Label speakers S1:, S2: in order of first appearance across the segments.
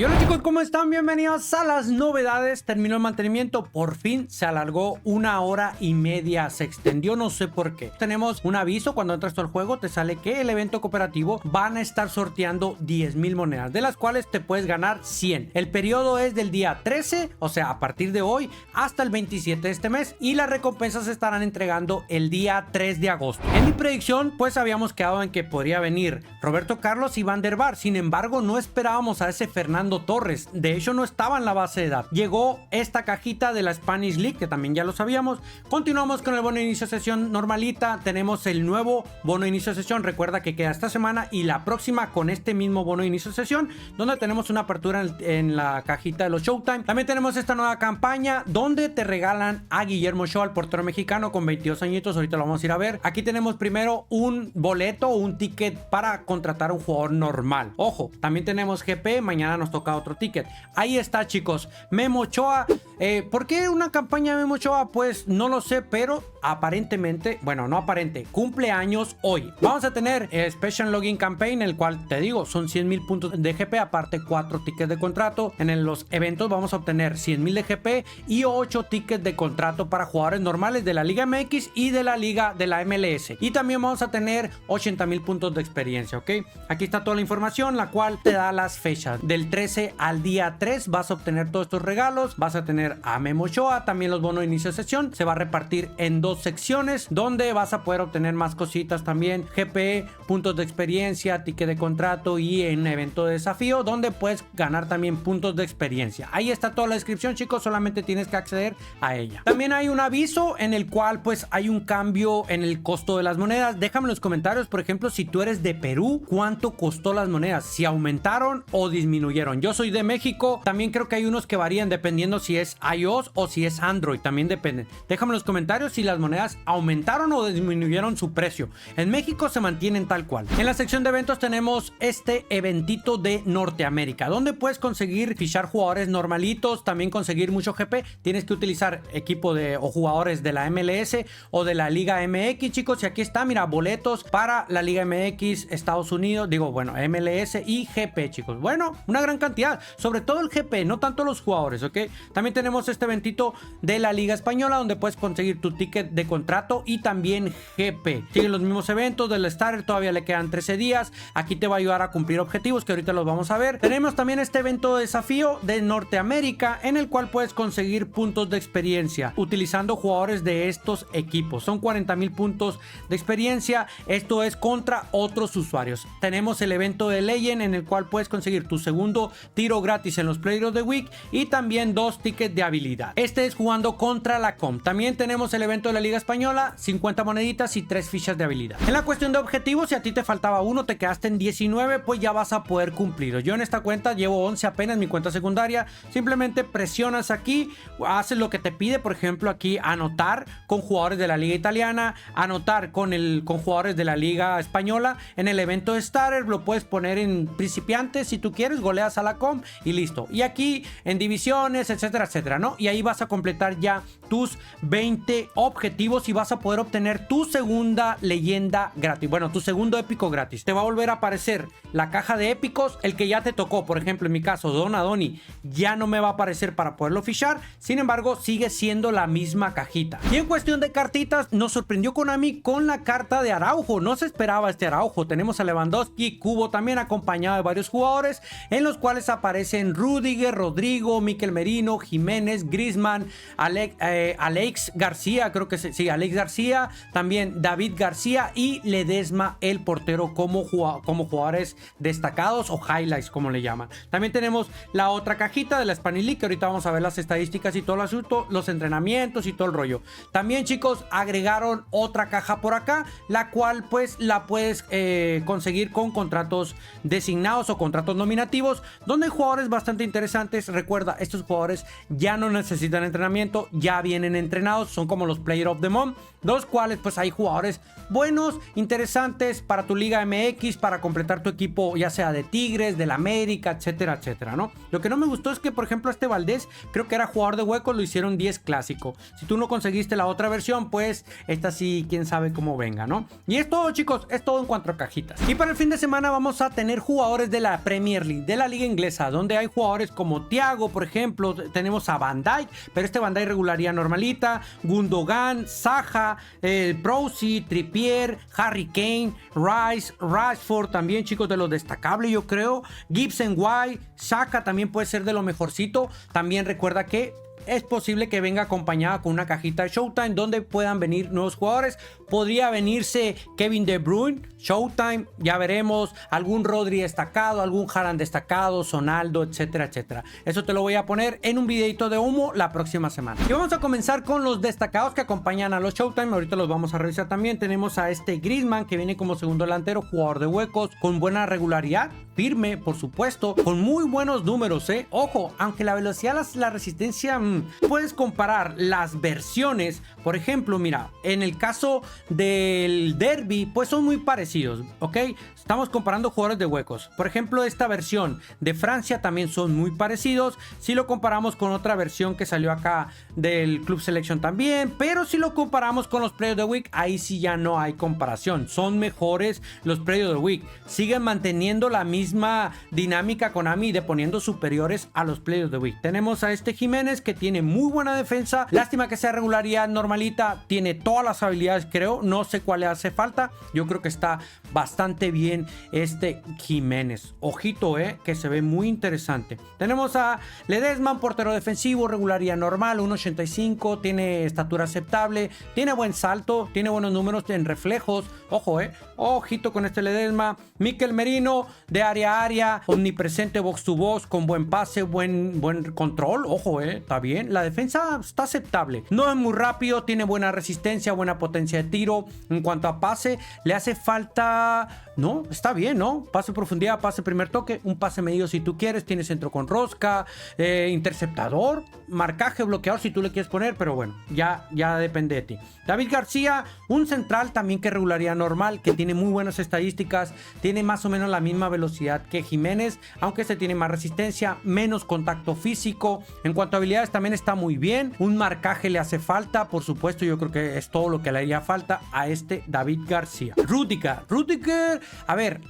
S1: Y hola chicos, ¿cómo están? Bienvenidos a las novedades. Terminó el mantenimiento, por fin se alargó 1 hora y media, se extendió, no sé por qué. Tenemos un aviso cuando entras al juego, te sale que el evento cooperativo van a estar sorteando 10,000 monedas, de las cuales te puedes ganar 100. El periodo es del día 13, o sea, a partir de hoy hasta el 27 de este mes, y las recompensas se estarán entregando el día 3 de agosto. En mi predicción, pues habíamos quedado en que podría venir Roberto Carlos y Van der Vaart. Sin embargo, no esperábamos a ese Fernando Torres. De hecho, no estaba en la base de datos. Llegó esta cajita de la Spanish League, que también ya lo sabíamos. Continuamos con el bono de inicio de sesión normalita. Tenemos el nuevo bono de inicio de sesión. Recuerda que queda esta semana y la próxima con este mismo bono de inicio de sesión, donde tenemos una apertura en la cajita de los Showtime. También tenemos esta nueva campaña donde te regalan a Guillermo Ochoa, el portero mexicano con 22 añitos. Ahorita lo vamos a ir a ver. Aquí tenemos primero un boleto o un ticket para contratar a un jugador normal. Ojo, también tenemos GP. Mañana nos toca otro ticket. Ahí está, chicos. Memo Ochoa. ¿Por qué una campaña de Memo Ochoa? Pues no lo sé, pero aparentemente, bueno, no aparente, cumple años hoy. Vamos a tener Special Login Campaign, el cual te digo, son 100,000 puntos de GP, aparte 4 tickets de contrato. En los eventos vamos a obtener 100,000 de GP y 8 tickets de contrato para jugadores normales de la Liga MX y de la Liga de la MLS. Y también vamos a tener 80,000 puntos de experiencia, ¿ok? Aquí está toda la información, la cual te da las fechas. Del 13 al día 3 vas a obtener todos estos regalos. Vas a tener a Memo Ochoa, también los bonos de inicio de sesión. Se va a repartir en 2 secciones donde vas a poder obtener más cositas también. GP, puntos de experiencia, ticket de contrato y en evento de desafío donde puedes ganar también puntos de experiencia. Ahí está toda la descripción, chicos, solamente tienes que acceder a ella. También hay un aviso en el cual pues hay un cambio en el costo de las monedas. Déjame en los comentarios, por ejemplo, si tú eres de Perú, ¿cuánto costó las monedas? Si aumentaron o disminuyeron. Yo soy de México, también creo que hay unos que varían dependiendo si es iOS o si es Android, también depende. Déjame en los comentarios si las monedas aumentaron o disminuyeron su precio. En México se mantienen tal cual. En la sección de eventos tenemos este eventito de Norteamérica, donde puedes conseguir fichar jugadores normalitos, también conseguir mucho GP. Tienes que utilizar equipo o jugadores de la MLS o de la Liga MX, chicos, y aquí está, mira, boletos para la Liga MX, Estados Unidos, digo, bueno, MLS y GP, chicos. Bueno, una gran cantidad, sobre todo el GP, no tanto los jugadores, ¿ok? También tenemos este eventito de la Liga Española donde puedes conseguir tu ticket de contrato y también GP. Siguen los mismos eventos del Starter, todavía le quedan 13 días. Aquí te va a ayudar a cumplir objetivos que ahorita los vamos a ver. Tenemos también este evento de desafío de Norteamérica en el cual puedes conseguir puntos de experiencia utilizando jugadores de estos equipos. Son 40,000 puntos de experiencia. Esto es contra otros usuarios. Tenemos el evento de Legend en el cual puedes conseguir tu segundo tiro gratis en los Player of the Week y también 2 tickets de habilidad. Este es jugando contra la Com. También tenemos el evento de la Liga Española, 50 moneditas y 3 fichas de habilidad. En la cuestión de objetivos, si a ti te faltaba uno, te quedaste en 19, pues ya vas a poder cumplirlo. Yo en esta cuenta llevo 11 apenas, mi cuenta secundaria. Simplemente presionas aquí, haces lo que te pide, por ejemplo aquí anotar con jugadores de la Liga Italiana, anotar con jugadores de la Liga Española. En el evento de Starter lo puedes poner en principiantes si tú quieres, goleas a la Com y listo. Y aquí en divisiones, etcétera, etcétera, ¿no? Y ahí vas a completar ya tus 20 objetivos y vas a poder obtener tu segunda leyenda gratis. Bueno, tu segundo épico gratis. Te va a volver a aparecer la caja de épicos, el que ya te tocó. Por ejemplo, en mi caso, Donadoni ya no me va a aparecer para poderlo fichar. Sin embargo, sigue siendo la misma cajita. Y en cuestión de cartitas, nos sorprendió Konami con la carta de Araujo. No se esperaba este Araujo. Tenemos a Lewandowski, Cubo también acompañado de varios jugadores, en los cuales aparecen Rudiger, Rodrigo, Mikel Merino, Jiménez, Griezmann, Alex García, creo que sí, Alex García, también David García y Ledesma, el portero, como jugadores destacados o highlights, como le llaman. También tenemos la otra cajita de la Spanish League, que ahorita vamos a ver las estadísticas y todo el asunto, los entrenamientos y todo el rollo. También, chicos, agregaron otra caja por acá, la cual pues la puedes conseguir con contratos designados o contratos nominativos, donde hay jugadores bastante interesantes. Recuerda, estos jugadores ya no necesitan entrenamiento, ya vienen entrenados, son como los Player of the Month, los cuales pues hay jugadores buenos, interesantes para tu Liga MX, para completar tu equipo, ya sea de Tigres, del América, etcétera, etcétera, ¿no? Lo que no me gustó es que, por ejemplo, este Valdés, creo que era jugador de huecos, lo hicieron 10 clásico. Si tú no conseguiste la otra versión, pues esta sí, quién sabe cómo venga, ¿no? Y es todo, chicos, es todo en cuanto a cajitas. Y para el fin de semana vamos a tener jugadores de la Premier League, de la Liga inglesa, donde hay jugadores como Thiago, por ejemplo, tenemos a Van Dijk, pero este Van Dijk regularía normalita, Gundogan, Zaha, Prowsey, Trippier, Harry Kane, Rice, Rashford, también chicos de los destacables yo creo, Gibson White, Xhaka también puede ser de lo mejorcito. También recuerda que es posible que venga acompañada con una cajita de Showtime donde puedan venir nuevos jugadores. Podría venirse Kevin De Bruyne, Showtime, ya veremos, algún Rodri destacado, algún Haaland destacado, Sonaldo, etcétera, etcétera. Eso te lo voy a poner en un videito de humo la próxima semana. Y vamos a comenzar con los destacados que acompañan a los Showtime. Ahorita los vamos a revisar también. Tenemos a este Griezmann que viene como segundo delantero, jugador de huecos, con buena regularidad, firme, por supuesto, con muy buenos números, Ojo, aunque la velocidad, la resistencia, puedes comparar las versiones. Por ejemplo, mira, en el caso del Derby, pues son muy parecidos, ¿ok? Estamos comparando jugadores de huecos. Por ejemplo, esta versión de Francia también son muy parecidos. Si lo comparamos con otra versión que salió acá del Club Selection también, pero si lo comparamos con los Player of the Week, ahí sí ya no hay comparación. Son mejores los Player of the Week. Siguen manteniendo la misma dinámica Konami de poniendo superiores a los Player of the Week. Tenemos a este Jiménez que tiene muy buena defensa. Lástima que sea regularidad normalita. Tiene todas las habilidades, creo. No sé cuál le hace falta. Yo creo que está bastante bien este Jiménez. Ojito, que se ve muy interesante. Tenemos a Ledesma, portero defensivo, regularidad normal, 1.85. Tiene estatura aceptable. Tiene buen salto. Tiene buenos números en reflejos. Ojo, ojito con este Ledesma. Mikel Merino, de área a área, omnipresente box to box, con buen pase, buen control. Ojo, está bien. La defensa está aceptable. No es muy rápido, tiene buena resistencia, buena potencia de tiro. En cuanto a pase, le hace falta... No, está bien, ¿no? Pase profundidad, pase primer toque, un pase medido si tú quieres, tiene centro con rosca, interceptador, marcaje, bloqueador si tú le quieres poner, pero bueno, ya depende de ti. David García, un central también que regularidad normal, que tiene muy buenas estadísticas, tiene más o menos la misma velocidad que Jiménez, aunque este tiene más resistencia, menos contacto físico. En cuanto a habilidades también está muy bien, un marcaje le hace falta, por supuesto, yo creo que es todo lo que le haría falta a este David García. Rudiger, a ver,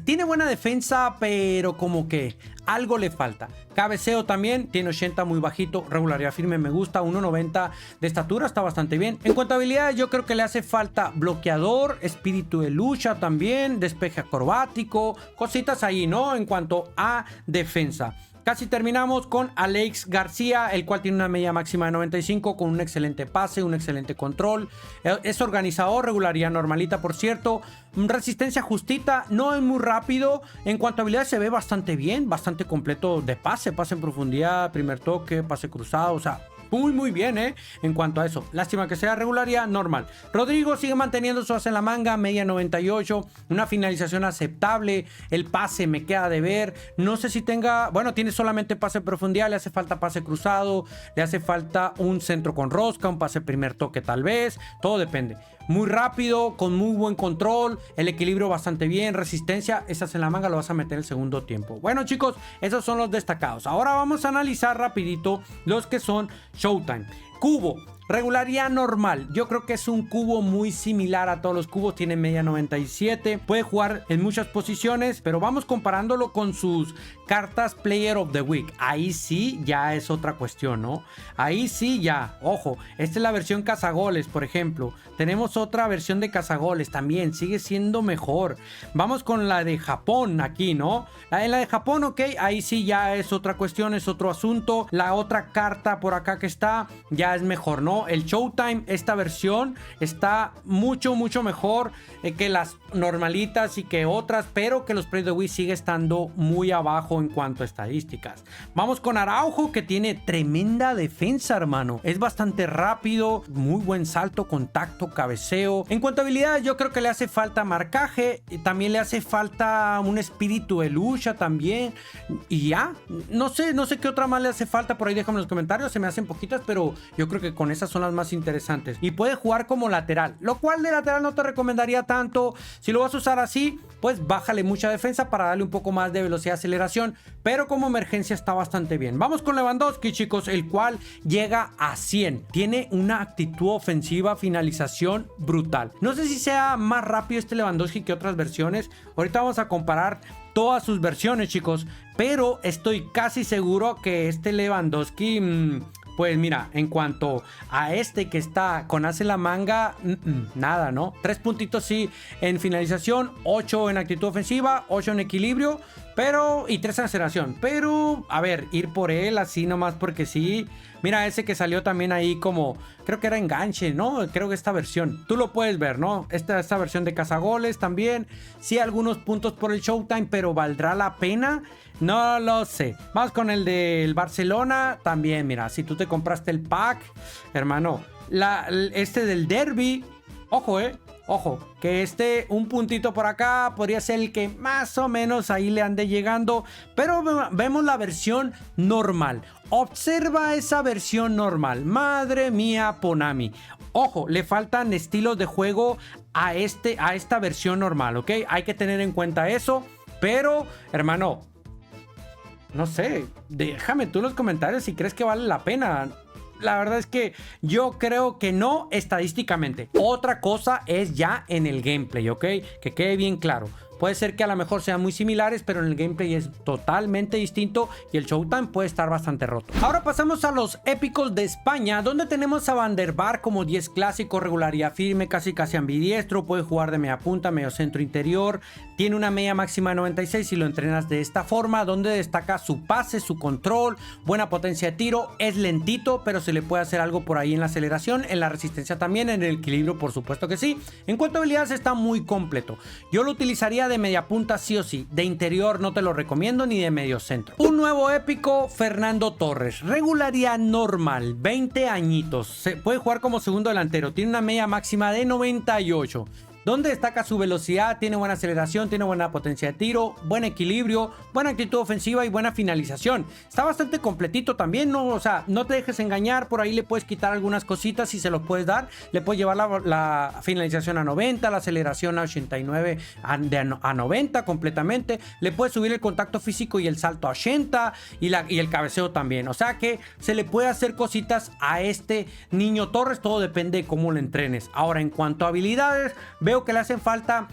S1: tiene buena defensa, pero como que algo le falta. Cabeceo también, tiene 80, muy bajito, regularidad firme, me gusta, 1.90 de estatura, está bastante bien. En cuanto a habilidades, yo creo que le hace falta bloqueador, espíritu de lucha también, despeje acrobático, cositas ahí, ¿no? En cuanto a defensa. Casi terminamos con Alex García, el cual tiene una media máxima de 95 con un excelente pase, un excelente control. Es organizador, regularidad normalita, por cierto. Resistencia justita, no es muy rápido. En cuanto a habilidades se ve bastante bien, bastante completo de pase en profundidad, primer toque, pase cruzado, o sea... Muy bien, en cuanto a eso. Lástima que sea regularidad normal. Rodrigo sigue manteniendo su as en la manga, media 98, una finalización aceptable. El pase me queda de ver. No sé si tenga, bueno, tiene solamente pase en profundidad, le hace falta pase cruzado, le hace falta un centro con rosca, un pase primer toque tal vez, todo depende. Muy rápido, con muy buen control, el equilibrio bastante bien, resistencia, esas en la manga lo vas a meter el segundo tiempo. Bueno chicos, esos son los destacados. Ahora vamos a analizar rapidito los que son Showtime. Cubo, regularidad normal. Yo creo que es un cubo muy similar a todos los cubos. Tiene media 97. Puede jugar en muchas posiciones, pero vamos comparándolo con sus cartas Player of the Week. Ahí sí ya es otra cuestión, ¿no? Ahí sí ya. Ojo, esta es la versión cazagoles, por ejemplo. Tenemos otra versión de cazagoles también. Sigue siendo mejor. Vamos con la de Japón aquí, ¿no? En la de Japón, ok. Ahí sí ya es otra cuestión, es otro asunto. La otra carta por acá que está ya es mejor, ¿no? El Showtime, esta versión está mucho mejor que las normalitas y que otras, pero que los Player of the Week sigue estando muy abajo en cuanto a estadísticas. Vamos con Araujo, que tiene tremenda defensa, hermano. Es bastante rápido, muy buen salto, contacto, cabeceo. En cuanto a habilidades, yo creo que le hace falta marcaje, también le hace falta un espíritu de lucha también, y ya, no sé qué otra más le hace falta, por ahí déjame en los comentarios, se me hacen poquitas, pero yo creo que con esas son las más interesantes. Y puede jugar como lateral, lo cual de lateral no te recomendaría tanto. Si lo vas a usar así, pues bájale mucha defensa para darle un poco más de velocidad, aceleración, pero como emergencia está bastante bien. Vamos con Lewandowski, chicos, el cual llega a 100. Tiene una actitud ofensiva, finalización brutal. No sé si sea más rápido este Lewandowski que otras versiones. Ahorita vamos a comparar todas sus versiones, chicos. Pero estoy casi seguro que este Lewandowski... Pues mira, en cuanto a este que está con as en la manga, nada, ¿no? 3 puntitos sí en finalización, 8 en actitud ofensiva, 8 en equilibrio, pero y 3 en aceleración. Pero, a ver, ir por él así nomás porque sí. Mira ese que salió también ahí como, creo que era enganche, ¿no? Creo que esta versión, tú lo puedes ver, ¿no? Esta versión de cazagoles también. Sí, algunos puntos por el Showtime, pero ¿valdrá la pena? No lo sé. Vamos con el del Barcelona. También, mira, si tú te compraste el pack, hermano, este del Derby, ojo, ojo, que un puntito por acá podría ser el que más o menos ahí le ande llegando. Pero vemos la versión normal. Observa esa versión normal. Madre mía, Konami. Ojo, le faltan estilos de juego a esta versión normal, ¿ok? Hay que tener en cuenta eso. Pero, hermano, no sé, déjame tú en los comentarios si crees que vale la pena. La verdad es que yo creo que no estadísticamente. Otra cosa es ya en el gameplay, ¿ok? Que quede bien claro. Puede ser que a lo mejor sean muy similares, pero en el gameplay es totalmente distinto y el Showtime puede estar bastante roto. Ahora pasamos a los épicos de España, donde tenemos a Van der Vaart como 10 clásico, regularidad firme, casi ambidiestro, puede jugar de media punta, medio centro interior, tiene una media máxima de 96 si lo entrenas de esta forma, donde destaca su pase, su control, buena potencia de tiro, es lentito, pero se le puede hacer algo por ahí en la aceleración, en la resistencia también, en el equilibrio por supuesto que sí. En cuanto a habilidades está muy completo. Yo lo utilizaría de media punta sí o sí, de interior no te lo recomiendo ni de medio centro. Un nuevo épico, Fernando Torres, regularidad normal, 20 añitos, se puede jugar como segundo delantero, tiene una media máxima de 98. Donde destaca su velocidad, tiene buena aceleración, tiene buena potencia de tiro, buen equilibrio, buena actitud ofensiva y buena finalización. Está bastante completito también, ¿no? O sea, no te dejes engañar, por ahí le puedes quitar algunas cositas y se los puedes dar. Le puedes llevar la finalización a 90, la aceleración a 89, a 90 completamente. Le puedes subir el contacto físico y el salto a 80 y el cabeceo también. O sea que se le puede hacer cositas a este niño Torres, todo depende de cómo lo entrenes. Ahora, en cuanto a habilidades, veo que le hacen falta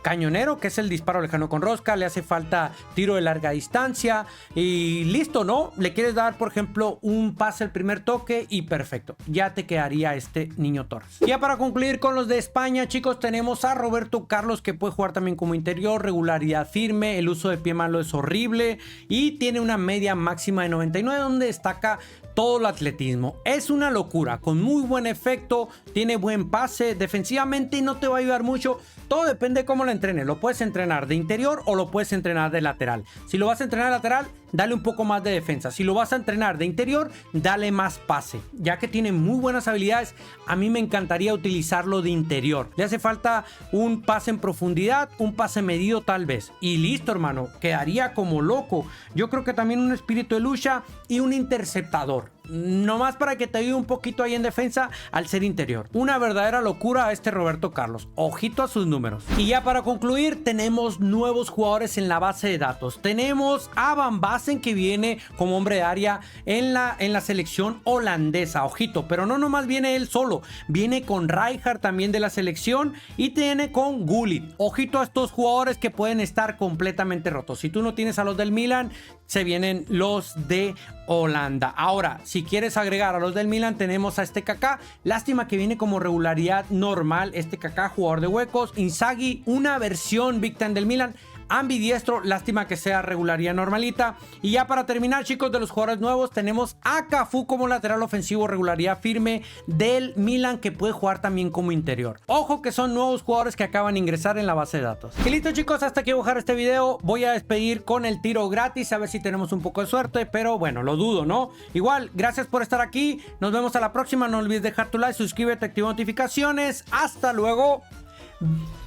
S1: cañonero, que es el disparo lejano con rosca, le hace falta tiro de larga distancia y listo, ¿no? Le quieres dar, por ejemplo, un pase al primer toque y perfecto, ya te quedaría este niño Torres. Ya para concluir con los de España, chicos, tenemos a Roberto Carlos, que puede jugar también como interior, regularidad firme, el uso de pie malo es horrible y tiene una media máxima de 99 donde destaca todo el atletismo. Es una locura, con muy buen efecto, tiene buen pase, defensivamente no te va a ayudar mucho, todo depende de cómo lo entrenes. Lo puedes entrenar de interior o lo puedes entrenar de lateral. Si lo vas a entrenar lateral, dale un poco más de defensa. Si lo vas a entrenar de interior, dale más pase. Ya que tiene muy buenas habilidades, a mí me encantaría utilizarlo de interior. Le hace falta un pase en profundidad, un pase medido tal vez. Y listo, hermano, quedaría como loco. Yo creo que también un espíritu de lucha y un interceptador. Nomás para que te ayude un poquito ahí en defensa al ser interior. Una verdadera locura a este Roberto Carlos. Ojito a sus números. Y ya para concluir, tenemos nuevos jugadores en la base de datos. Tenemos a Van Basten, que viene como hombre de área en la selección holandesa. Ojito, pero no nomás viene él solo. Viene con Rijkaard también de la selección y tiene con Gullit. Ojito a estos jugadores que pueden estar completamente rotos. Si tú no tienes a los del Milan, se vienen los de Holanda. Ahora, si quieres agregar a los del Milan, tenemos a este Kaká. Lástima que viene como regularidad normal este Kaká, jugador de huecos. Inzaghi, una versión Big Time del Milan, ambidiestro, lástima que sea regularidad normalita. Y ya para terminar, chicos, de los jugadores nuevos, tenemos a Cafú como lateral ofensivo, regularidad firme del Milan, que puede jugar también como interior. Ojo que son nuevos jugadores que acaban de ingresar en la base de datos. Y listo, chicos, hasta aquí voy a dejar este video. Voy a despedir con el tiro gratis, a ver si tenemos un poco de suerte, pero bueno, lo dudo, ¿no? Igual, gracias por estar aquí, nos vemos a la próxima. No olvides dejar tu like, suscríbete, activa notificaciones. Hasta luego.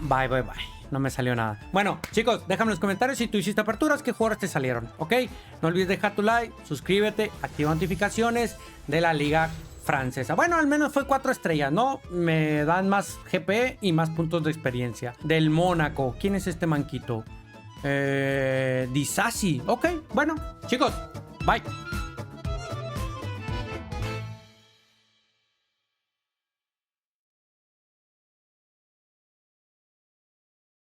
S1: Bye, bye, bye. No me salió nada. Bueno, chicos, déjame en los comentarios si tú hiciste aperturas, qué jugadores te salieron, ¿ok? No olvides dejar tu like, suscríbete, activa notificaciones de la liga francesa. Bueno, al menos fue 4 estrellas, ¿no? Me dan más GP y más puntos de experiencia. Del Mónaco. ¿Quién es este manquito? Disasi. Ok, bueno, chicos, bye.